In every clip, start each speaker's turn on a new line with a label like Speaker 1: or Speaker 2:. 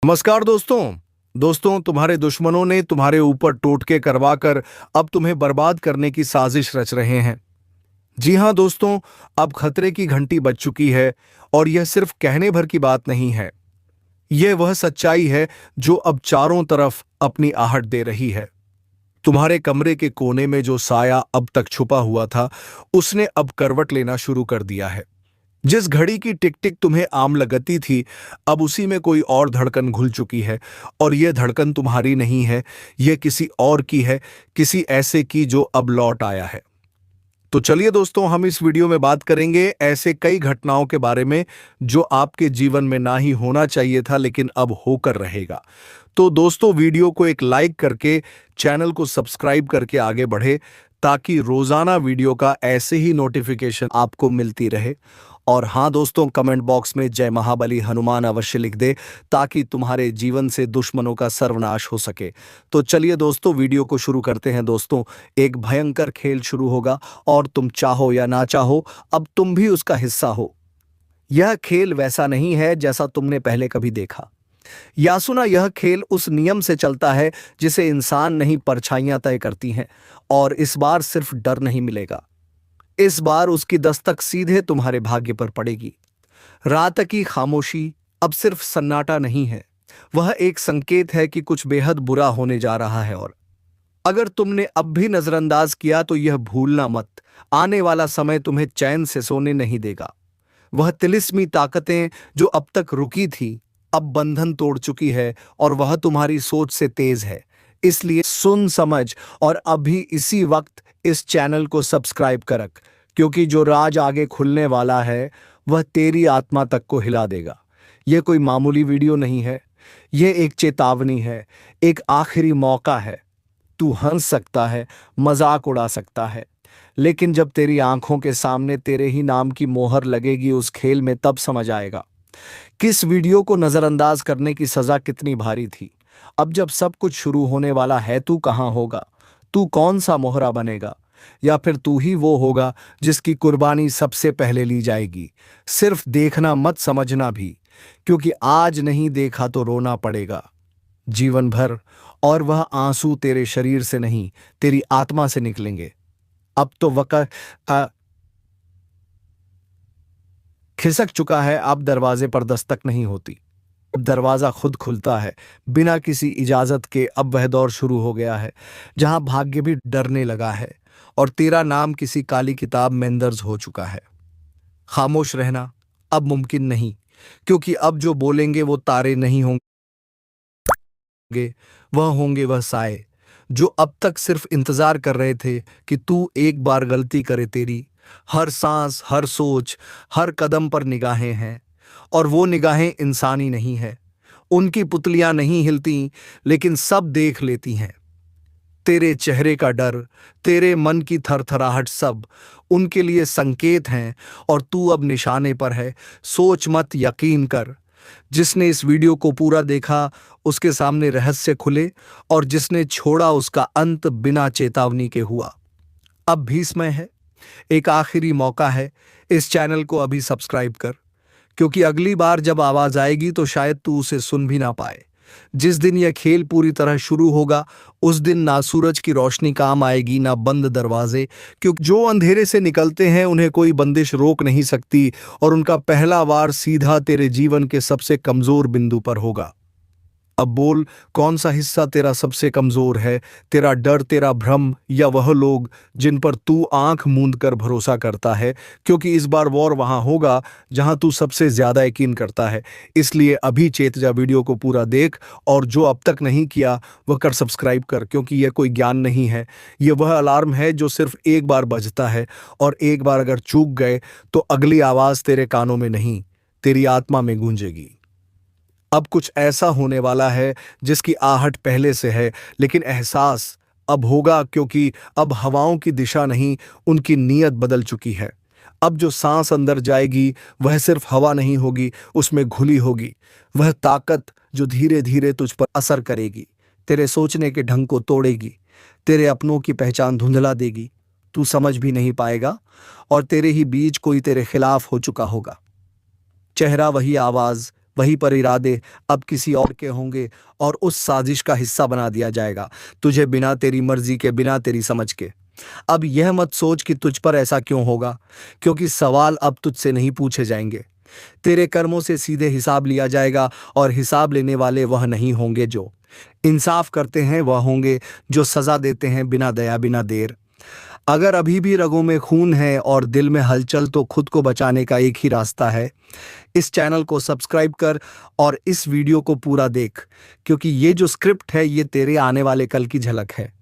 Speaker 1: नमस्कार दोस्तों तुम्हारे दुश्मनों ने तुम्हारे ऊपर टोटके करवाकर अब तुम्हें बर्बाद करने की साजिश रच रहे हैं। जी हां दोस्तों, अब खतरे की घंटी बज चुकी है और यह सिर्फ कहने भर की बात नहीं है। यह वह सच्चाई है जो अब चारों तरफ अपनी आहट दे रही है। तुम्हारे कमरे के कोने में जो साया अब तक छुपा हुआ था, उसने अब करवट लेना शुरू कर दिया है। जिस घड़ी की टिक टिक तुम्हें आम लगती थी, अब उसी में कोई और धड़कन घुल चुकी है। और यह धड़कन तुम्हारी नहीं है, यह किसी और की है, किसी ऐसे की जो अब लौट आया है। तो चलिए दोस्तों, हम इस वीडियो में बात करेंगे ऐसे कई घटनाओं के बारे में जो आपके जीवन में ना ही होना चाहिए था लेकिन अब होकर रहेगा। तो दोस्तों, वीडियो को एक लाइक करके चैनल को सब्सक्राइब करके आगे बढ़े ताकि रोजाना वीडियो का ऐसे ही नोटिफिकेशन आपको मिलती रहे। और हाँ दोस्तों, कमेंट बॉक्स में जय महाबली हनुमान अवश्य लिख दे ताकि तुम्हारे जीवन से दुश्मनों का सर्वनाश हो सके। तो चलिए दोस्तों, वीडियो को शुरू करते हैं। दोस्तों, एक भयंकर खेल शुरू होगा और तुम चाहो या ना चाहो, अब तुम भी उसका हिस्सा हो। यह खेल वैसा नहीं है जैसा तुमने पहले कभी देखा या सुना। यह खेल उस नियम से चलता है जिसे इंसान नहीं, परछाइयां तय करती हैं। और इस बार सिर्फ डर नहीं मिलेगा, इस बार उसकी दस्तक सीधे तुम्हारे भाग्य पर पड़ेगी। रात की खामोशी अब सिर्फ सन्नाटा नहीं है, वह एक संकेत है कि कुछ बेहद बुरा होने जा रहा है। और अगर तुमने अब भी नजरअंदाज किया तो यह भूलना मत, आने वाला समय तुम्हें चैन से सोने नहीं देगा। वह तिलिस्मी ताकतें जो अब तक रुकी थी, अब बंधन तोड़ चुकी है और वह तुम्हारी सोच से तेज है। इसलिए सुन समझ और अभी इसी वक्त इस चैनल को सब्सक्राइब कर रख, क्योंकि जो राज आगे खुलने वाला है वह तेरी आत्मा तक को हिला देगा। यह कोई मामूली वीडियो नहीं है, यह एक चेतावनी है, एक आखिरी मौका है। तू हंस सकता है, मजाक उड़ा सकता है, लेकिन जब तेरी आंखों के सामने तेरे ही नाम की मोहर लगेगी उस खेल में, तब समझ आएगा किस वीडियो को नजरअंदाज करने की सजा कितनी भारी थी। अब जब सब कुछ शुरू होने वाला है, तू कहां होगा? तू कौन सा मोहरा बनेगा? या फिर तू ही वो होगा जिसकी कुर्बानी सबसे पहले ली जाएगी? सिर्फ देखना मत, समझना भी, क्योंकि आज नहीं देखा तो रोना पड़ेगा जीवन भर। और वह आंसू तेरे शरीर से नहीं, तेरी आत्मा से निकलेंगे। अब तो वक्त खिसक चुका है, अब दरवाजे पर दस्तक नहीं होती, अब दरवाजा खुद खुलता है बिना किसी इजाजत के। अब वह दौर शुरू हो गया है जहां भाग्य भी डरने लगा है और तेरा नाम किसी काली किताब में दर्ज हो चुका है। खामोश रहना अब मुमकिन नहीं, क्योंकि अब जो बोलेंगे वो तारे नहीं होंगे, वह साए जो अब तक सिर्फ इंतजार कर रहे थे कि तू एक बार गलती करे। तेरी हर सांस, हर सोच, हर कदम पर निगाहें हैं, और वो निगाहें इंसानी नहीं है। उनकी पुतलियां नहीं हिलती, लेकिन सब देख लेती हैं। तेरे चेहरे का डर, तेरे मन की थरथराहट, सब उनके लिए संकेत हैं। और तू अब निशाने पर है। सोच मत, यकीन कर। जिसने इस वीडियो को पूरा देखा उसके सामने रहस्य खुले, और जिसने छोड़ा उसका अंत बिना चेतावनी के हुआ। अब भी समय है, एक आखिरी मौका है। इस चैनल को अभी सब्सक्राइब कर, क्योंकि अगली बार जब आवाज आएगी तो शायद तू उसे सुन भी ना पाए। जिस दिन यह खेल पूरी तरह शुरू होगा, उस दिन ना सूरज की रोशनी काम आएगी, ना बंद दरवाजे, क्योंकि जो अंधेरे से निकलते हैं उन्हें कोई बंदिश रोक नहीं सकती। और उनका पहला वार सीधा तेरे जीवन के सबसे कमजोर बिंदु पर होगा। अब बोल, कौन सा हिस्सा तेरा सबसे कमजोर है? तेरा डर, तेरा भ्रम, या वह लोग जिन पर तू आंख मूंद कर भरोसा करता है? क्योंकि इस बार वॉर वहां होगा जहां तू सबसे ज्यादा यकीन करता है। इसलिए अभी चेत जा, वीडियो को पूरा देख, और जो अब तक नहीं किया वह कर सब्सक्राइब कर, क्योंकि यह कोई ज्ञान नहीं है, यह वह अलार्म है जो सिर्फ एक बार बजता है। और एक बार अगर चूक गए तो अगली आवाज तेरे कानों में नहीं, तेरी आत्मा में गूंजेगी। अब कुछ ऐसा होने वाला है जिसकी आहट पहले से है, लेकिन एहसास अब होगा, क्योंकि अब हवाओं की दिशा नहीं, उनकी नीयत बदल चुकी है। अब जो सांस अंदर जाएगी वह सिर्फ हवा नहीं होगी, उसमें घुली होगी वह ताकत जो धीरे धीरे तुझ पर असर करेगी, तेरे सोचने के ढंग को तोड़ेगी, तेरे अपनों की पहचान धुंधला देगी। तू समझ भी नहीं पाएगा, और तेरे ही बीच कोई तेरे खिलाफ हो चुका होगा। चेहरा वही, आवाज वहीं पर इरादे अब किसी और के होंगे और उस साजिश का हिस्सा बना दिया जाएगा तुझे, बिना तेरी मर्जी के, बिना तेरी समझ के। अब यह मत सोच कि तुझ पर ऐसा क्यों होगा, क्योंकि सवाल अब तुझसे नहीं पूछे जाएंगे। तेरे कर्मों से सीधे हिसाब लिया जाएगा, और हिसाब लेने वाले वह नहीं होंगे जो इंसाफ करते हैं, वह होंगे जो सजा देते हैं बिना दया, बिना देर। अगर अभी भी रगों में खून है और दिल में हलचल, तो खुद को बचाने का एक ही रास्ता है। इस चैनल को सब्सक्राइब कर और इस वीडियो को पूरा देख, क्योंकि ये जो स्क्रिप्ट है ये तेरे आने वाले कल की झलक है।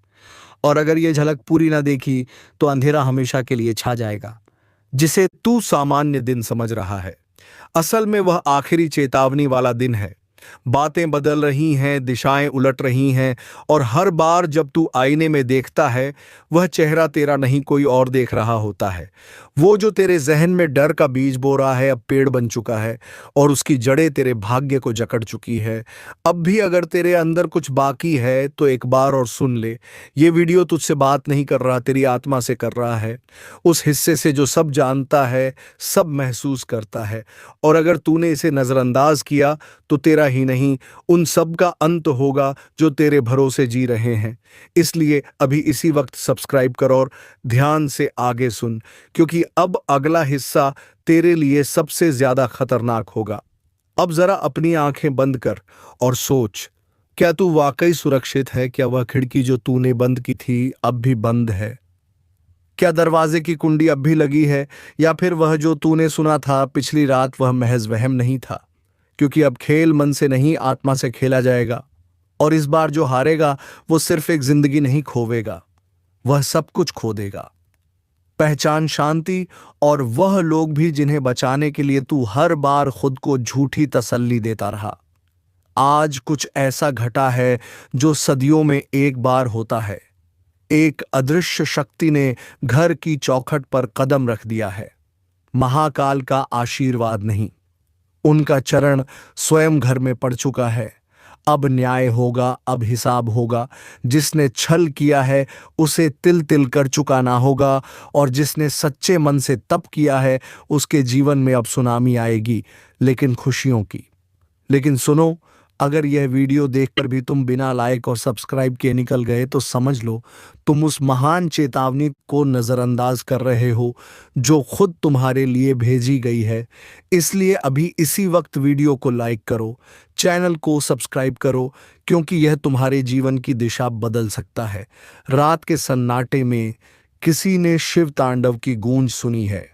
Speaker 1: और अगर ये झलक पूरी ना देखी तो अंधेरा हमेशा के लिए छा जाएगा, जिसे तू सामान्य दिन समझ रहा है। असल में वह आखिरी चेतावनी वाला दिन है। बातें बदल रही हैं, दिशाएं उलट रही हैं, और हर बार जब तू आईने में देखता है, वह चेहरा तेरा नहीं कोई और देख रहा होता है। वो जो तेरे जहन में डर का बीज बो रहा है, अब पेड़ बन चुका है और उसकी जड़ें तेरे भाग्य को जकड़ चुकी है। अब भी अगर तेरे अंदर कुछ बाकी है तो एक बार और सुन ले। ये वीडियो तुझसे बात नहीं कर रहा, तेरी आत्मा से कर रहा है, उस हिस्से से जो सब जानता है, सब महसूस करता है। और अगर तूने इसे नजरअंदाज किया तो तेरा ही नहीं, उन सब का अंत होगा जो तेरे भरोसे जी रहे हैं। इसलिए अभी इसी वक्त सब्सक्राइब कर और ध्यान से आगे सुन, क्योंकि अब अगला हिस्सा तेरे लिए सबसे ज्यादा खतरनाक होगा। अब जरा अपनी आंखें बंद कर और सोच, क्या तू वाकई सुरक्षित है? क्या वह खिड़की जो तूने बंद की थी अब भी बंद है? क्या दरवाजे की कुंडी अब भी लगी है? या फिर वह जो तूने सुना था पिछली रात, वह महज वहम नहीं था? क्योंकि अब खेल मन से नहीं, आत्मा से खेला जाएगा। और इस बार जो हारेगा वो सिर्फ एक जिंदगी नहीं खोवेगा, वह सब कुछ खो देगा। पहचान, शांति और वह लोग भी जिन्हें बचाने के लिए तू हर बार खुद को झूठी तसल्ली देता रहा। आज कुछ ऐसा घटा है जो सदियों में एक बार होता है। एक अदृश्य शक्ति ने घर की चौखट पर कदम रख दिया है। महाकाल का आशीर्वाद नहीं, उनका चरण स्वयं घर में पड़ चुका है। अब न्याय होगा, अब हिसाब होगा। जिसने छल किया है उसे तिल तिल कर चुकाना होगा, और जिसने सच्चे मन से तप किया है उसके जीवन में अब सुनामी आएगी, लेकिन खुशियों की। लेकिन सुनो, अगर यह वीडियो देखकर भी तुम बिना लाइक और सब्सक्राइब के निकल गए तो समझ लो तुम उस महान चेतावनी को नजरअंदाज कर रहे हो जो खुद तुम्हारे लिए भेजी गई है। इसलिए अभी इसी वक्त वीडियो को लाइक करो, चैनल को सब्सक्राइब करो, क्योंकि यह तुम्हारे जीवन की दिशा बदल सकता है। रात के सन्नाटे में किसी ने शिव तांडव की गूंज सुनी है।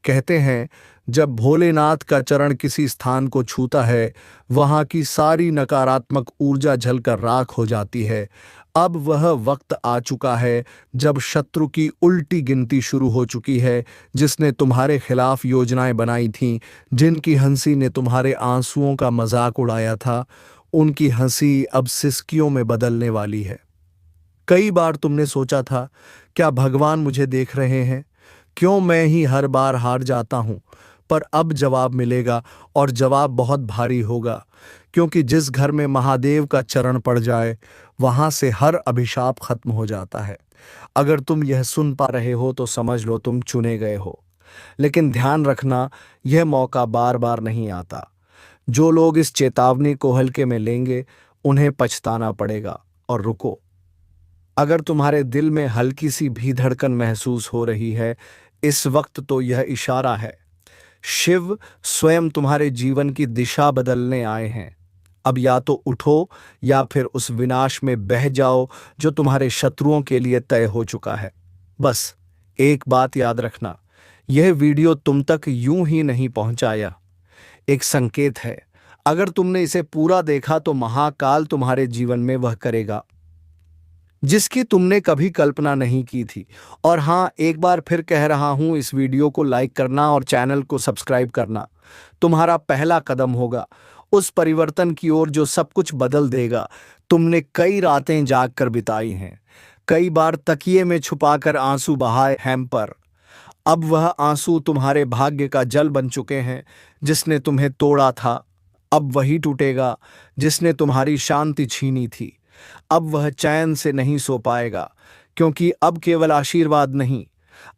Speaker 1: कहते हैं जब भोलेनाथ का चरण किसी स्थान को छूता है, वहां की सारी नकारात्मक ऊर्जा जलकर राख हो जाती है। अब वह वक्त आ चुका है जब शत्रु की उल्टी गिनती शुरू हो चुकी है। जिसने तुम्हारे खिलाफ योजनाएं बनाई थीं, जिनकी हंसी ने तुम्हारे आंसुओं का मजाक उड़ाया था, उनकी हंसी अब सिसकियों में बदलने वाली है। कई बार तुमने सोचा था, क्या भगवान मुझे देख रहे हैं? क्यों मैं ही हर बार हार जाता हूं? पर अब जवाब मिलेगा, और जवाब बहुत भारी होगा, क्योंकि जिस घर में महादेव का चरण पड़ जाए वहां से हर अभिशाप खत्म हो जाता है। अगर तुम यह सुन पा रहे हो तो समझ लो तुम चुने गए हो। लेकिन ध्यान रखना, यह मौका बार बार नहीं आता। जो लोग इस चेतावनी को हल्के में लेंगे उन्हें पछताना पड़ेगा। और रुको, अगर तुम्हारे दिल में हल्की सी भी धड़कन महसूस हो रही है इस वक्त, तो यह इशारा है। शिव स्वयं तुम्हारे जीवन की दिशा बदलने आए हैं। अब या तो उठो या फिर उस विनाश में बह जाओ जो तुम्हारे शत्रुओं के लिए तय हो चुका है। बस एक बात याद रखना, यह वीडियो तुम तक यूं ही नहीं पहुंचाया, एक संकेत है। अगर तुमने इसे पूरा देखा तो महाकाल तुम्हारे जीवन में वह करेगा जिसकी तुमने कभी कल्पना नहीं की थी। और हाँ, एक बार फिर कह रहा हूं, इस वीडियो को लाइक करना और चैनल को सब्सक्राइब करना तुम्हारा पहला कदम होगा उस परिवर्तन की ओर जो सब कुछ बदल देगा। तुमने कई रातें जाग कर बिताई हैं, कई बार तकिए में छुपाकर आंसू बहाए हैं, पर अब वह आंसू तुम्हारे भाग्य का जल बन चुके हैं। जिसने तुम्हें तोड़ा था अब वही टूटेगा, जिसने तुम्हारी शांति छीनी थी अब वह चैन से नहीं सो पाएगा, क्योंकि अब केवल आशीर्वाद नहीं,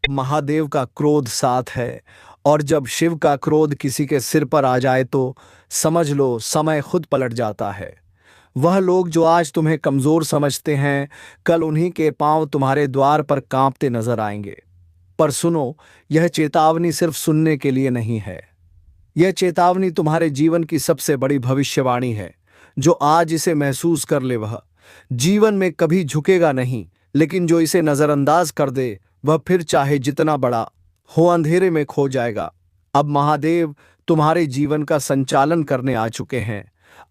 Speaker 1: महादेव का क्रोध साथ है। और जब शिव का क्रोध किसी के सिर पर आ जाए तो समझ लो समय खुद पलट जाता है। वह लोग जो आज तुम्हें कमजोर समझते हैं, कल उन्हीं के पांव तुम्हारे द्वार पर कांपते नजर आएंगे। पर सुनो, यह चेतावनी सिर्फ सुनने के लिए नहीं है। यह चेतावनी तुम्हारे जीवन की सबसे बड़ी भविष्यवाणी है। जो आज इसे महसूस कर ले वह जीवन में कभी झुकेगा नहीं, लेकिन जो इसे नजरअंदाज कर दे वह फिर चाहे जितना बड़ा हो अंधेरे में खो जाएगा। अब महादेव तुम्हारे जीवन का संचालन करने आ चुके हैं।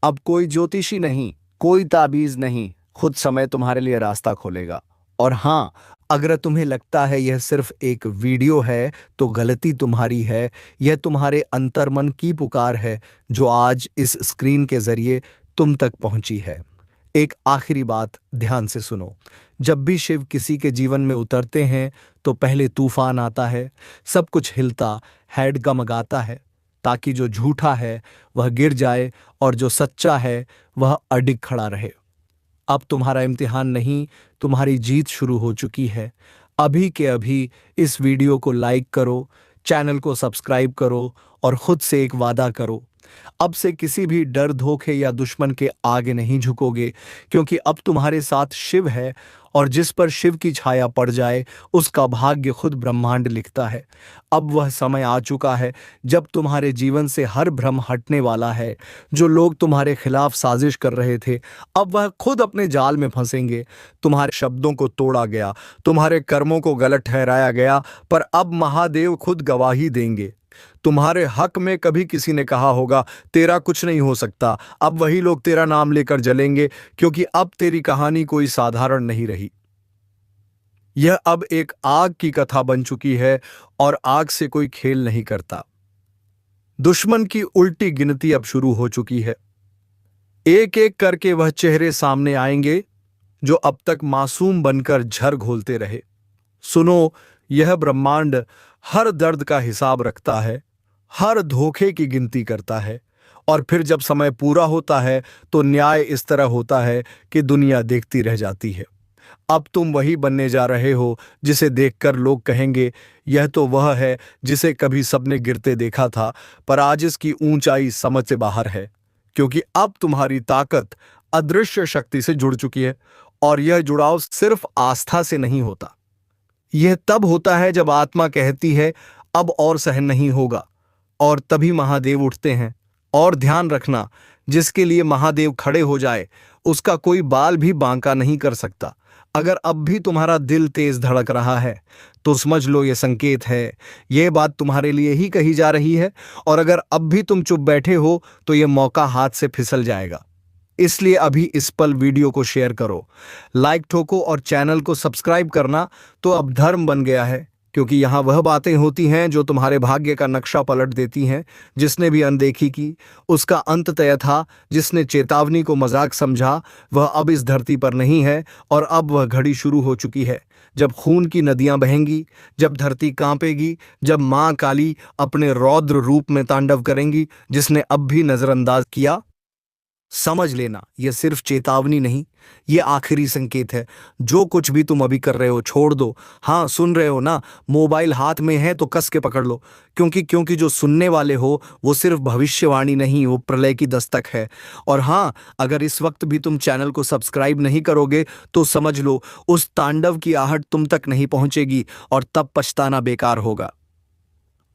Speaker 1: अब कोई ज्योतिषी नहीं, कोई ताबीज नहीं, खुद समय तुम्हारे लिए रास्ता खोलेगा। और हाँ, अगर तुम्हें लगता है यह सिर्फ एक वीडियो है तो गलती तुम्हारी है। यह तुम्हारे अंतर्मन की पुकार है जो आज इस स्क्रीन के जरिए तुम तक पहुंची है। एक आखिरी बात ध्यान से सुनो। जब भी शिव किसी के जीवन में उतरते हैं तो पहले तूफान आता है, सब कुछ हिलता, हेड गमगाता है, ताकि जो झूठा है वह गिर जाए और जो सच्चा है वह अडिग खड़ा रहे। अब तुम्हारा इम्तिहान नहीं, तुम्हारी जीत शुरू हो चुकी है। अभी के अभी इस वीडियो को लाइक करो, चैनल को सब्सक्राइब करो और खुद से एक वादा करो, अब से किसी भी डर, धोखे या दुश्मन के आगे नहीं झुकोगे, क्योंकि अब तुम्हारे साथ शिव है और जिस पर शिव की छाया पड़ जाए उसका भाग्य खुद ब्रह्मांड लिखता है। अब वह समय आ चुका है जब तुम्हारे जीवन से हर भ्रम हटने वाला है। जो लोग तुम्हारे खिलाफ साजिश कर रहे थे अब वह खुद अपने जाल में फंसेंगे। तुम्हारे शब्दों को तोड़ा गया, तुम्हारे कर्मों को गलत ठहराया गया, पर अब महादेव खुद गवाही देंगे। तुम्हारे हक में कभी किसी ने कहा होगा तेरा कुछ नहीं हो सकता, अब वही लोग तेरा नाम लेकर जलेंगे, क्योंकि अब तेरी कहानी कोई साधारण नहीं रही। यह अब एक आग की कथा बन चुकी है और आग से कोई खेल नहीं करता। दुश्मन की उल्टी गिनती अब शुरू हो चुकी है। एक एक करके वह चेहरे सामने आएंगे जो अब तक मासूम बनकर झर घोलते रहे। सुनो, यह ब्रह्मांड हर दर्द का हिसाब रखता है, हर धोखे की गिनती करता है, और फिर जब समय पूरा होता है तो न्याय इस तरह होता है कि दुनिया देखती रह जाती है। अब तुम वही बनने जा रहे हो जिसे देखकर लोग कहेंगे यह तो वह है जिसे कभी सबने गिरते देखा था, पर आज इसकी ऊंचाई समझ से बाहर है, क्योंकि अब तुम्हारी ताकत अदृश्य शक्ति से जुड़ चुकी है। और यह जुड़ाव सिर्फ आस्था से नहीं होता, यह तब होता है जब आत्मा कहती है अब और सहन नहीं होगा, और तभी महादेव उठते हैं। और ध्यान रखना, जिसके लिए महादेव खड़े हो जाए उसका कोई बाल भी बांका नहीं कर सकता। अगर अब भी तुम्हारा दिल तेज धड़क रहा है तो समझ लो ये संकेत है, यह बात तुम्हारे लिए ही कही जा रही है। और अगर अब भी तुम चुप बैठे हो तो यह मौका हाथ से फिसल जाएगा। इसलिए अभी इस पल वीडियो को शेयर करो, लाइक ठोको और चैनल को सब्सक्राइब करना तो अब धर्म बन गया है, क्योंकि यहाँ वह बातें होती हैं जो तुम्हारे भाग्य का नक्शा पलट देती हैं। जिसने भी अनदेखी की उसका अंत तय था, जिसने चेतावनी को मजाक समझा वह अब इस धरती पर नहीं है। और अब वह घड़ी शुरू हो चुकी है जब खून की नदियां बहेंगी, जब धरती कांपेगी, जब मां काली अपने रौद्र रूप में तांडव करेंगी। जिसने अब भी नजरअंदाज किया, समझ लेना यह सिर्फ चेतावनी नहीं, यह आखिरी संकेत है। जो कुछ भी तुम अभी कर रहे हो छोड़ दो। हाँ, सुन रहे हो ना, मोबाइल हाथ में है तो कस के पकड़ लो, क्योंकि जो सुनने वाले हो वो सिर्फ भविष्यवाणी नहीं, वो प्रलय की दस्तक है। और हाँ, अगर इस वक्त भी तुम चैनल को सब्सक्राइब नहीं करोगे तो समझ लो उस तांडव की आहट तुम तक नहीं पहुंचेगी, और तब पछताना बेकार होगा।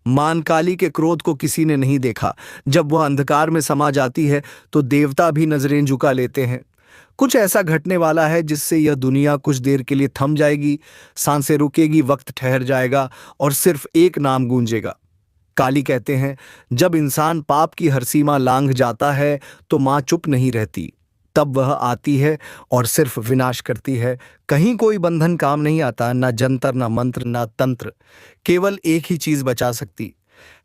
Speaker 1: मां काली के क्रोध को किसी ने नहीं देखा। जब वह अंधकार में समा जाती है तो देवता भी नजरें झुका लेते हैं। कुछ ऐसा घटने वाला है जिससे यह दुनिया कुछ देर के लिए थम जाएगी, सांसें रुकेगी, वक्त ठहर जाएगा और सिर्फ एक नाम गूंजेगा। काली कहते हैं जब इंसान पाप की हर सीमा लांघ जाता है तो मां चुप नहीं रहती, तब वह आती है और सिर्फ विनाश करती है। कहीं कोई बंधन काम नहीं आता, ना जंतर, ना मंत्र, ना तंत्र। केवल एक ही चीज बचा सकती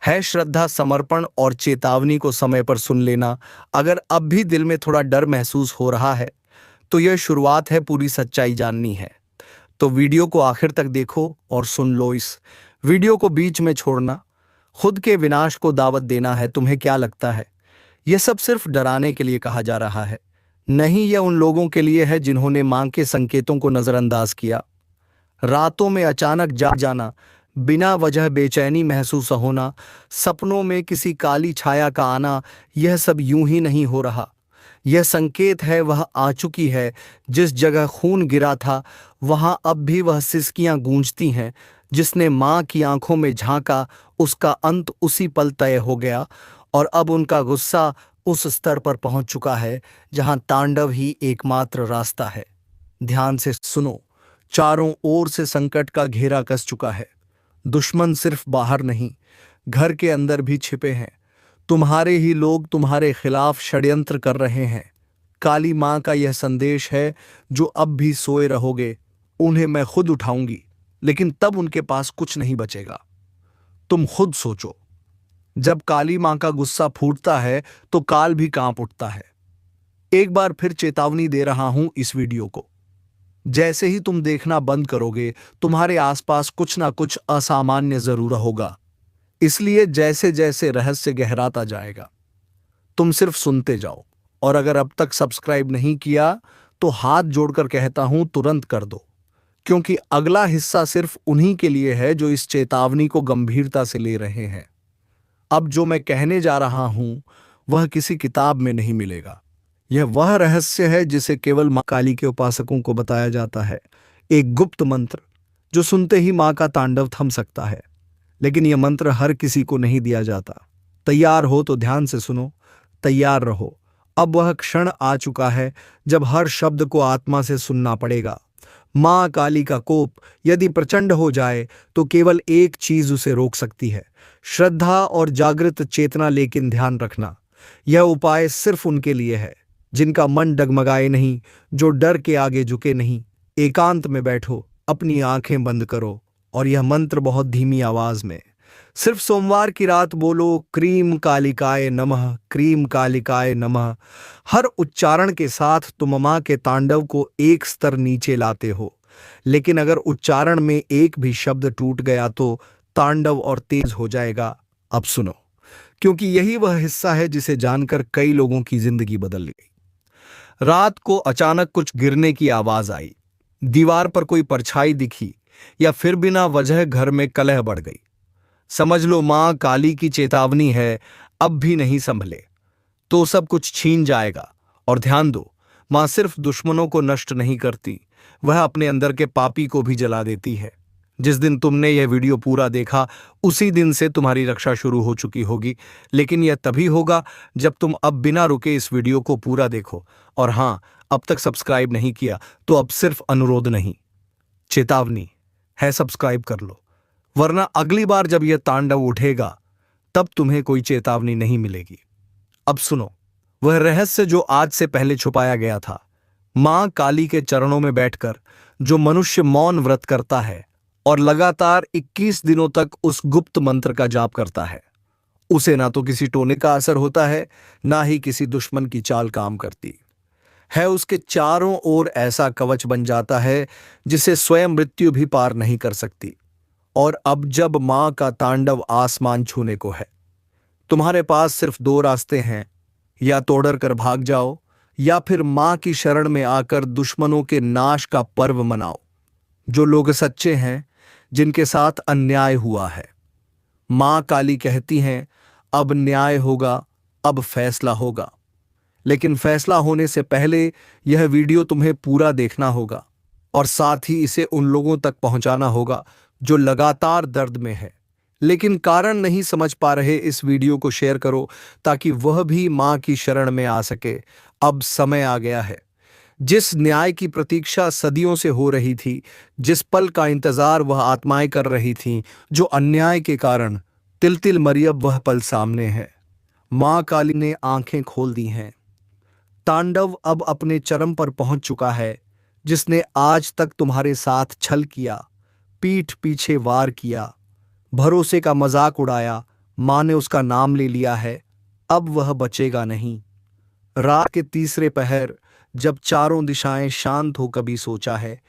Speaker 1: है, श्रद्धा, समर्पण और चेतावनी को समय पर सुन लेना। अगर अब भी दिल में थोड़ा डर महसूस हो रहा है तो यह शुरुआत है, पूरी सच्चाई जाननी है तो वीडियो को आखिर तक देखो और सुन लो। इस वीडियो को बीच में छोड़ना खुद के विनाश को दावत देना है। तुम्हें क्या लगता है यह सब सिर्फ डराने के लिए कहा जा रहा है? नहीं, यह उन लोगों के लिए है जिन्होंने मां के संकेतों को नजरअंदाज किया। रातों में अचानक जाग जाना, बिना वजह बेचैनी महसूस होना, सपनों में किसी काली छाया का आना, यह सब यूं ही नहीं हो रहा। यह संकेत है वह आ चुकी है। जिस जगह खून गिरा था वहां अब भी वह सिसकियां गूंजती हैं। जिसने मां की आंखों में झांका उसका अंत उसी पल तय हो गया, और अब उनका गुस्सा उस स्तर पर पहुंच चुका है जहां तांडव ही एकमात्र रास्ता है। ध्यान से सुनो, चारों ओर से संकट का घेरा कस चुका है। दुश्मन सिर्फ बाहर नहीं, घर के अंदर भी छिपे हैं। तुम्हारे ही लोग तुम्हारे खिलाफ षड्यंत्र कर रहे हैं। काली मां का यह संदेश है, जो अब भी सोए रहोगे उन्हें मैं खुद उठाऊंगी, लेकिन तब उनके पास कुछ नहीं बचेगा। तुम खुद सोचो, जब काली मां का गुस्सा फूटता है तो काल भी कांप उठता है। एक बार फिर चेतावनी दे रहा हूं इस वीडियो को। जैसे ही तुम देखना बंद करोगे तुम्हारे आसपास कुछ ना कुछ असामान्य जरूर होगा। इसलिए जैसे जैसे रहस्य गहराता जाएगा तुम सिर्फ सुनते जाओ, और अगर अब तक सब्सक्राइब नहीं किया तो हाथ जोड़कर कहता हूं तुरंत कर दो, क्योंकि अगला हिस्सा सिर्फ उन्हीं के लिए है जो इस चेतावनी को गंभीरता से ले रहे हैं। अब जो मैं कहने जा रहा हूं वह किसी किताब में नहीं मिलेगा। यह वह रहस्य है जिसे केवल मां काली के उपासकों को बताया जाता है। एक गुप्त मंत्र जो सुनते ही मां का तांडव थम सकता है। लेकिन यह मंत्र हर किसी को नहीं दिया जाता। तैयार हो तो ध्यान से सुनो, तैयार रहो। अब वह क्षण आ चुका है जब हर शब्द को आत्मा से सुनना पड़ेगा। मां काली का कोप यदि प्रचंड हो जाए तो केवल एक चीज उसे रोक सकती है, श्रद्धा और जागृत चेतना। लेकिन ध्यान रखना, यह उपाय सिर्फ उनके लिए है जिनका मन डगमगाए नहीं, जो डर के आगे झुके नहीं। एकांत में बैठो, अपनी आंखें बंद करो, और यह मंत्र बहुत धीमी आवाज में सिर्फ सोमवार की रात बोलो, क्रीम कालिकाय नमः, क्रीम कालिकाय नमः। हर उच्चारण के साथ तुम मां के तांडव को एक स्तर नीचे लाते हो। लेकिन अगर उच्चारण में एक भी शब्द टूट गया तो तांडव और तेज हो जाएगा। अब सुनो, क्योंकि यही वह हिस्सा है जिसे जानकर कई लोगों की जिंदगी बदल गई। रात को अचानक कुछ गिरने की आवाज आई, दीवार पर कोई परछाई दिखी, या फिर बिना वजह घर में कलह बढ़ गई। समझ लो मां काली की चेतावनी है, अब भी नहीं संभले तो सब कुछ छीन जाएगा। और ध्यान दो, मां सिर्फ दुश्मनों को नष्ट नहीं करती, वह अपने अंदर के पापी को भी जला देती है। जिस दिन तुमने यह वीडियो पूरा देखा उसी दिन से तुम्हारी रक्षा शुरू हो चुकी होगी। लेकिन यह तभी होगा जब तुम अब बिना रुके इस वीडियो को पूरा देखो। और हां, अब तक सब्सक्राइब नहीं किया तो अब सिर्फ अनुरोध नहीं, चेतावनी है, सब्सक्राइब कर लो, वरना अगली बार जब यह तांडव उठेगा तब तुम्हें कोई चेतावनी नहीं मिलेगी। अब सुनो, वह रहस्य जो आज से पहले छुपाया गया था। मां काली के चरणों में बैठकर जो मनुष्य मौन व्रत करता है और लगातार 21 दिनों तक उस गुप्त मंत्र का जाप करता है, उसे ना तो किसी टोने का असर होता है, ना ही किसी दुश्मन की चाल काम करती है। उसके चारों ओर ऐसा कवच बन जाता है जिसे स्वयं मृत्यु भी पार नहीं कर सकती। और अब जब मां का तांडव आसमान छूने को है, तुम्हारे पास सिर्फ दो रास्ते हैं, या तो डर कर भाग जाओ, या फिर मां की शरण में आकर दुश्मनों के नाश का पर्व मनाओ। जो लोग सच्चे हैं, जिनके साथ अन्याय हुआ है, मां काली कहती हैं अब न्याय होगा, अब फैसला होगा। लेकिन फैसला होने से पहले यह वीडियो तुम्हें पूरा देखना होगा, और साथ ही इसे उन लोगों तक पहुंचाना होगा जो लगातार दर्द में है लेकिन कारण नहीं समझ पा रहे। इस वीडियो को शेयर करो ताकि वह भी मां की शरण में आ सके। अब समय आ गया है, जिस न्याय की प्रतीक्षा सदियों से हो रही थी, जिस पल का इंतजार वह आत्माएं कर रही थीं, जो अन्याय के कारण तिल तिल मरी, अब वह पल सामने है। मां काली ने आंखें खोल दी हैं। तांडव अब अपने चरम पर पहुंच चुका है। जिसने आज तक तुम्हारे साथ छल किया, पीठ पीछे वार किया, भरोसे का मजाक उड़ाया, मां ने उसका नाम ले लिया है। अब वह बचेगा नहीं। रात के तीसरे पहर जब चारों दिशाएं शांत हो, कभी सोचा है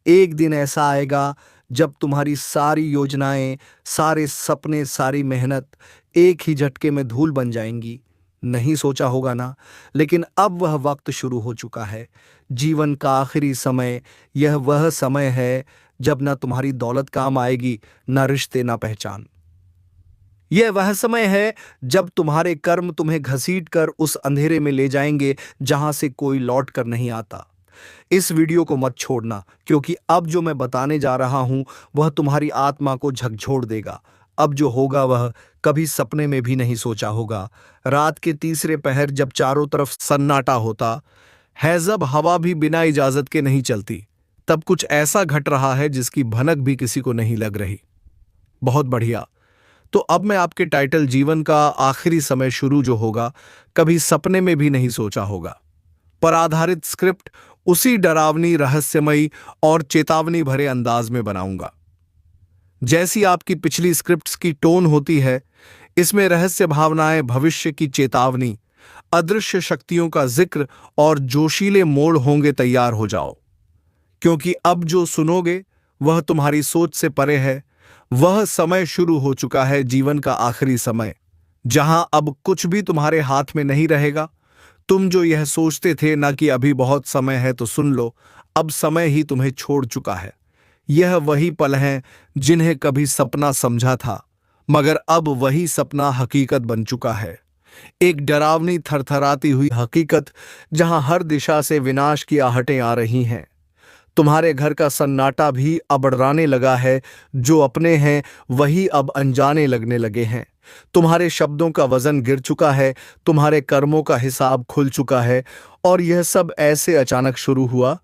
Speaker 1: एक दिन ऐसा आएगा जब तुम्हारी सारी योजनाएं, सारे सपने, सारी मेहनत एक ही झटके में धूल बन जाएंगी। नहीं सोचा होगा ना, लेकिन अब वह वक्त शुरू हो चुका है। जीवन का आखिरी समय, यह वह समय है जब ना तुम्हारी दौलत काम आएगी, ना रिश्ते, ना पहचान। यह वह समय है जब तुम्हारे कर्म तुम्हें घसीट कर उस अंधेरे में ले जाएंगे जहां से कोई लौट कर नहीं आता। इस वीडियो को मत छोड़ना, क्योंकि अब जो मैं बताने जा रहा हूं वह तुम्हारी आत्मा को झकझोर देगा। अब जो होगा वह कभी सपने में भी नहीं सोचा होगा। रात के तीसरे पहर जब चारों तरफ सन्नाटा होता है, जब हवा भी बिना इजाजत के नहीं चलती, तब कुछ ऐसा घट रहा है जिसकी भनक भी किसी को नहीं लग रही। बहुत बढ़िया। तो अब मैं आपके टाइटल जीवन का आखिरी समय शुरू जो होगा, कभी सपने में भी नहीं सोचा होगा, पर आधारित स्क्रिप्ट उसी डरावनी, रहस्यमयी और चेतावनी भरे अंदाज में बनाऊंगा जैसी आपकी पिछली स्क्रिप्ट्स की टोन होती है। इसमें रहस्य भावनाएं, भविष्य की चेतावनी, अदृश्य शक्तियों का जिक्र और जोशीले मोड़ होंगे। तैयार हो जाओ, क्योंकि अब जो सुनोगे वह तुम्हारी सोच से परे है। वह समय शुरू हो चुका है, जीवन का आखिरी समय, जहां अब कुछ भी तुम्हारे हाथ में नहीं रहेगा। तुम जो यह सोचते थे ना कि अभी बहुत समय है, तो सुन लो, अब समय ही तुम्हें छोड़ चुका है। यह वही पल हैं जिन्हें कभी सपना समझा था, मगर अब वही सपना हकीकत बन चुका है। एक डरावनी, थरथराती हुई हकीकत, जहां हर दिशा से विनाश की आहटें आ रही हैं। तुम्हारे घर का सन्नाटा भी अब अड़राने लगा है। जो अपने हैं वही अब अनजाने लगने लगे हैं। तुम्हारे शब्दों का वजन गिर चुका है, तुम्हारे कर्मों का हिसाब खुल चुका है। और यह सब ऐसे अचानक शुरू हुआ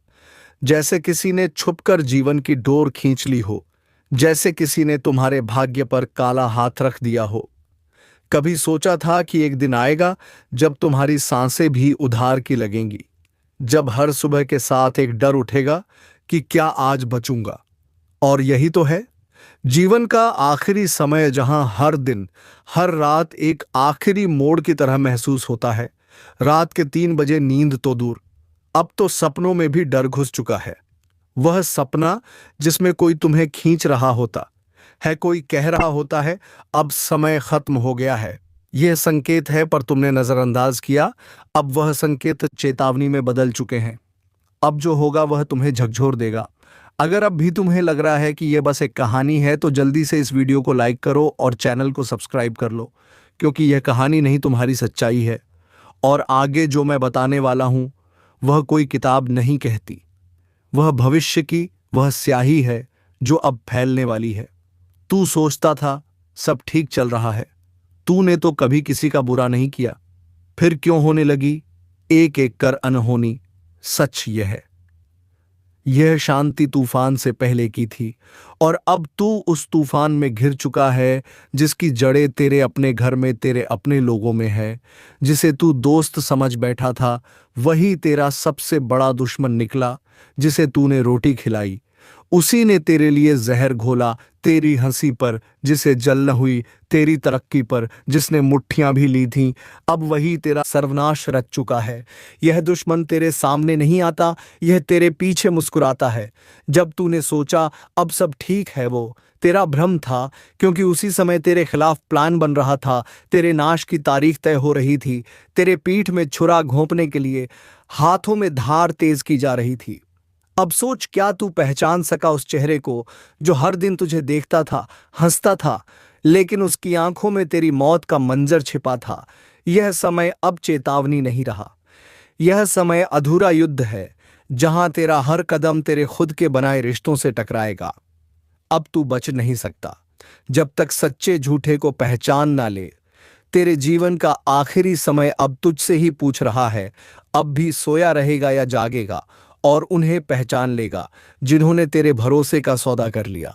Speaker 1: जैसे किसी ने छुपकर जीवन की डोर खींच ली हो, जैसे किसी ने तुम्हारे भाग्य पर काला हाथ रख दिया हो। कभी सोचा था कि एक दिन आएगा जब तुम्हारी सांसें भी उधार की लगेंगी, जब हर सुबह के साथ एक डर उठेगा कि क्या आज बचूंगा। और यही तो है जीवन का आखिरी समय, जहां हर दिन, हर रात एक आखिरी मोड़ की तरह महसूस होता है। रात के 3 बजे नींद तो दूर, अब तो सपनों में भी डर घुस चुका है। वह सपना जिसमें कोई तुम्हें खींच रहा होता है, कोई कह रहा होता है अब समय खत्म हो गया है। यह संकेत है, पर तुमने नजरअंदाज किया। अब वह संकेत चेतावनी में बदल चुके हैं। अब जो होगा वह तुम्हें झकझोर देगा। अगर अब भी तुम्हें लग रहा है कि यह बस एक कहानी है, तो जल्दी से इस वीडियो को लाइक करो और चैनल को सब्सक्राइब कर लो, क्योंकि यह कहानी नहीं, तुम्हारी सच्चाई है। और आगे जो मैं बताने वाला हूं वह कोई किताब नहीं कहती, वह भविष्य की वह स्याही है जो अब फैलने वाली है। तू सोचता था सब ठीक चल रहा है, तूने तो कभी किसी का बुरा नहीं किया, फिर क्यों होने लगी एक एक कर अनहोनी। सच यह शांति तूफान से पहले की थी, और अब तू उस तूफान में घिर चुका है जिसकी जड़ें तेरे अपने घर में, तेरे अपने लोगों में है। जिसे तू दोस्त समझ बैठा था वही तेरा सबसे बड़ा दुश्मन निकला। जिसे तूने रोटी खिलाई उसी ने तेरे लिए जहर घोला। तेरी हंसी पर जिसे जल न हुई, तेरी तरक्की पर जिसने मुट्ठियां भी ली थीं, अब वही तेरा सर्वनाश रच चुका है। यह दुश्मन तेरे सामने नहीं आता, यह तेरे पीछे मुस्कुराता है। जब तूने सोचा अब सब ठीक है, वो तेरा भ्रम था, क्योंकि उसी समय तेरे खिलाफ प्लान बन रहा था। तेरे नाश की तारीख तय हो रही थी। तेरे पीठ में छुरा घोंपने के लिए हाथों में धार तेज की जा रही थी। अब सोच, क्या तू पहचान सका उस चेहरे को जो हर दिन तुझे देखता था, हंसता था, लेकिन उसकी आंखों में तेरी मौत का मंजर छिपा था। यह समय अब चेतावनी नहीं रहा, यह समय अधूरा युद्ध है, जहां तेरा हर कदम तेरे खुद के बनाए रिश्तों से टकराएगा। अब तू बच नहीं सकता जब तक सच्चे झूठे को पहचान ना ले। तेरे जीवन का आखिरी समय अब तुझसे ही पूछ रहा है, अब भी सोया रहेगा या जागेगा, और उन्हें पहचान लेगा जिन्होंने तेरे भरोसे का सौदा कर लिया।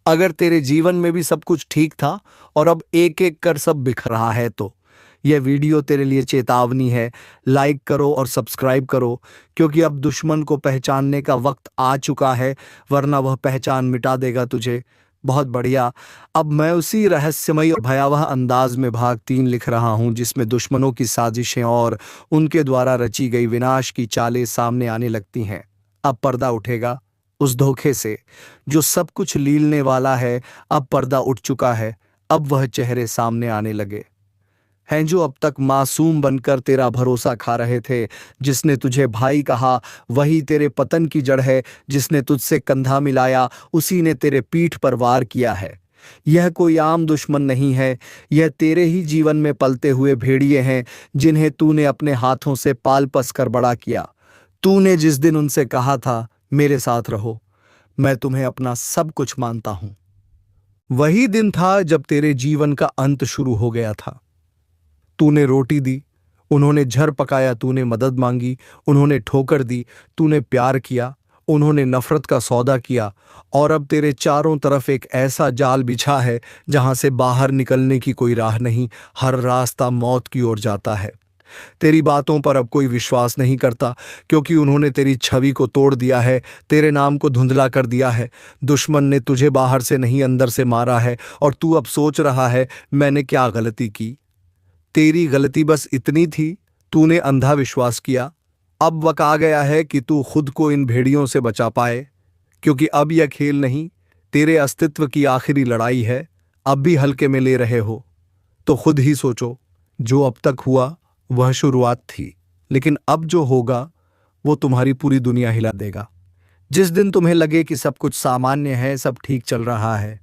Speaker 1: अगर तेरे जीवन में भी सब कुछ ठीक था और अब एक एक कर सब बिखर रहा है, तो यह वीडियो तेरे लिए चेतावनी है। लाइक करो और सब्सक्राइब करो, क्योंकि अब दुश्मन को पहचानने का वक्त आ चुका है, वरना वह पहचान मिटा देगा तुझे। बहुत बढ़िया। अब मैं उसी रहस्यमयी और भयावह अंदाज में भाग 3 लिख रहा हूं, जिसमें दुश्मनों की साजिशें और उनके द्वारा रची गई विनाश की चालें सामने आने लगती हैं। अब पर्दा उठेगा उस धोखे से जो सब कुछ लीलने वाला है। अब पर्दा उठ चुका है, अब वह चेहरे सामने आने लगे। हैं जो अब तक मासूम बनकर तेरा भरोसा खा रहे थे। जिसने तुझे भाई कहा वही तेरे पतन की जड़ है। जिसने तुझसे कंधा मिलाया उसी ने तेरे पीठ पर वार किया है। यह कोई आम दुश्मन नहीं है, यह तेरे ही जीवन में पलते हुए भेड़िए हैं जिन्हें तूने अपने हाथों से पाल पस कर बड़ा किया। तूने जिस दिन उनसे कहा था मेरे साथ रहो, मैं तुम्हें अपना सब कुछ मानता हूं, वही दिन था जब तेरे जीवन का अंत शुरू हो गया था। तूने रोटी दी, उन्होंने झर पकाया, तूने मदद मांगी, उन्होंने ठोकर दी, तूने प्यार किया, उन्होंने नफरत का सौदा किया। और अब तेरे चारों तरफ एक ऐसा जाल बिछा है जहां से बाहर निकलने की कोई राह नहीं। हर रास्ता मौत की ओर जाता है। तेरी बातों पर अब कोई विश्वास नहीं करता, क्योंकि उन्होंने तेरी छवि को तोड़ दिया है, तेरे नाम को धुंधला कर दिया है। दुश्मन ने तुझे बाहर से नहीं अंदर से मारा है और तू अब सोच रहा है मैंने क्या गलती की। तेरी गलती बस इतनी थी, तूने अंधा विश्वास किया। अब वक्त आ गया है कि तू खुद को इन भेड़ियों से बचा पाए, क्योंकि अब यह खेल नहीं, तेरे अस्तित्व की आखिरी लड़ाई है। अब भी हल्के में ले रहे हो तो खुद ही सोचो, जो अब तक हुआ वह शुरुआत थी, लेकिन अब जो होगा वो तुम्हारी पूरी दुनिया हिला देगा। जिस दिन तुम्हें लगे कि सब कुछ सामान्य है, सब ठीक चल रहा है,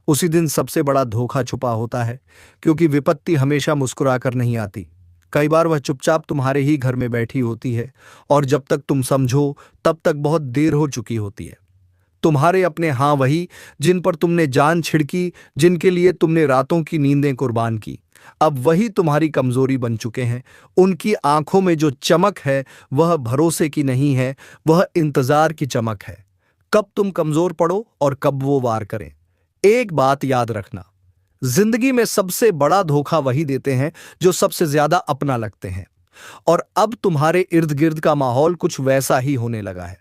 Speaker 1: उसी दिन सबसे बड़ा धोखा छुपा होता है, क्योंकि विपत्ति हमेशा मुस्कुराकर नहीं आती। कई बार वह चुपचाप तुम्हारे ही घर में बैठी होती है और जब तक तुम समझो तब तक बहुत देर हो चुकी होती है। तुम्हारे अपने हाँ वही जिन पर तुमने जान छिड़की, जिनके लिए तुमने रातों की नींदें कुर्बान की, अब वही तुम्हारी कमजोरी बन चुके हैं। उनकी आंखों में जो चमक है वह भरोसे की नहीं है, वह इंतजार की चमक है। कब तुम कमजोर पड़ो और कब वो वार करें। एक बात याद रखना, जिंदगी में सबसे बड़ा धोखा वही देते हैं जो सबसे ज्यादा अपना लगते हैं। और अब तुम्हारे इर्द गिर्द का माहौल कुछ वैसा ही होने लगा है।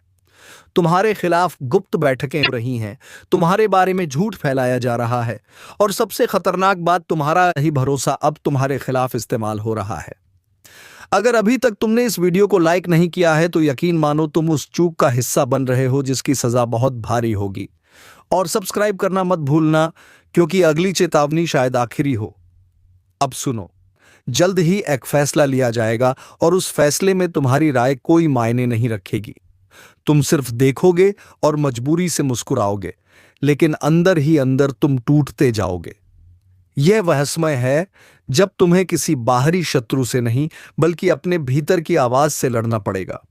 Speaker 1: तुम्हारे खिलाफ गुप्त बैठकें हो रही हैं, तुम्हारे बारे में झूठ फैलाया जा रहा है और सबसे खतरनाक बात, तुम्हारा ही भरोसा अब तुम्हारे खिलाफ इस्तेमाल हो रहा है। अगर अभी तक तुमने इस वीडियो को लाइक नहीं किया है तो यकीन मानो तुम उस चूक का हिस्सा बन रहे हो जिसकी सजा बहुत भारी होगी। और सब्सक्राइब करना मत भूलना, क्योंकि अगली चेतावनी शायद आखिरी हो। अब सुनो, जल्द ही एक फैसला लिया जाएगा और उस फैसले में तुम्हारी राय कोई मायने नहीं रखेगी। तुम सिर्फ देखोगे और मजबूरी से मुस्कुराओगे, लेकिन अंदर ही अंदर तुम टूटते जाओगे। यह वह समय है जब तुम्हें किसी बाहरी शत्रु से नहीं बल्कि अपने भीतर की आवाज से लड़ना पड़ेगा,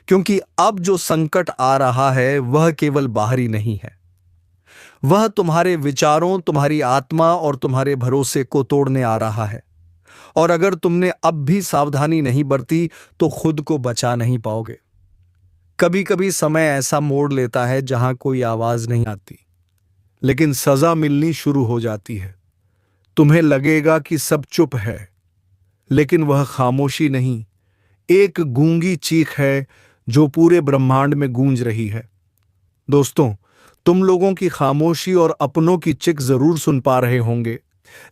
Speaker 1: क्योंकि अब जो संकट आ रहा है वह केवल बाहरी नहीं है, वह तुम्हारे विचारों, तुम्हारी आत्मा और तुम्हारे भरोसे को तोड़ने आ रहा है। और अगर तुमने अब भी सावधानी नहीं बरती तो खुद को बचा नहीं पाओगे। कभी कभी समय ऐसा मोड़ लेता है जहां कोई आवाज नहीं आती, लेकिन सजा मिलनी शुरू हो जाती है। तुम्हें लगेगा कि सब चुप है, लेकिन वह खामोशी नहीं, एक गूंगी चीख है जो पूरे ब्रह्मांड में गूंज रही है। दोस्तों, तुम लोगों की खामोशी और अपनों की चिक जरूर सुन पा रहे होंगे,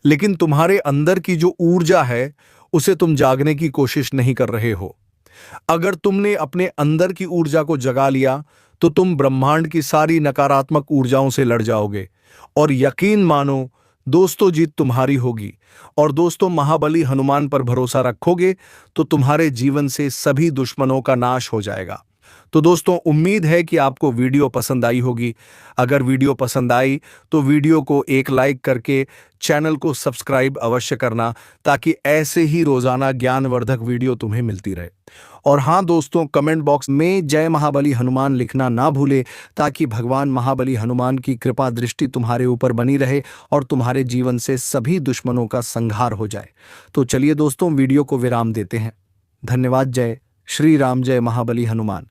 Speaker 1: लेकिन तुम्हारे अंदर की जो ऊर्जा है उसे तुम जागने की कोशिश नहीं कर रहे हो। अगर तुमने अपने अंदर की ऊर्जा को जगा लिया तो तुम ब्रह्मांड की सारी नकारात्मक ऊर्जाओं से लड़ जाओगे और यकीन मानो दोस्तों, जीत तुम्हारी होगी। और दोस्तों, महाबली हनुमान पर भरोसा रखोगे तो तुम्हारे जीवन से सभी दुश्मनों का नाश हो जाएगा। तो दोस्तों, उम्मीद है कि आपको वीडियो पसंद आई होगी। अगर वीडियो पसंद आई तो वीडियो को एक लाइक करके चैनल को सब्सक्राइब अवश्य करना, ताकि ऐसे ही रोजाना ज्ञानवर्धक वीडियो तुम्हें मिलती रहे। और हाँ दोस्तों, कमेंट बॉक्स में जय महाबली हनुमान लिखना ना भूले, ताकि भगवान महाबली हनुमान की कृपा दृष्टि तुम्हारे ऊपर बनी रहे और तुम्हारे जीवन से सभी दुश्मनों का संहार हो जाए। तो चलिए दोस्तों, वीडियो को विराम देते हैं। धन्यवाद। जय श्री राम, जय महाबली हनुमान।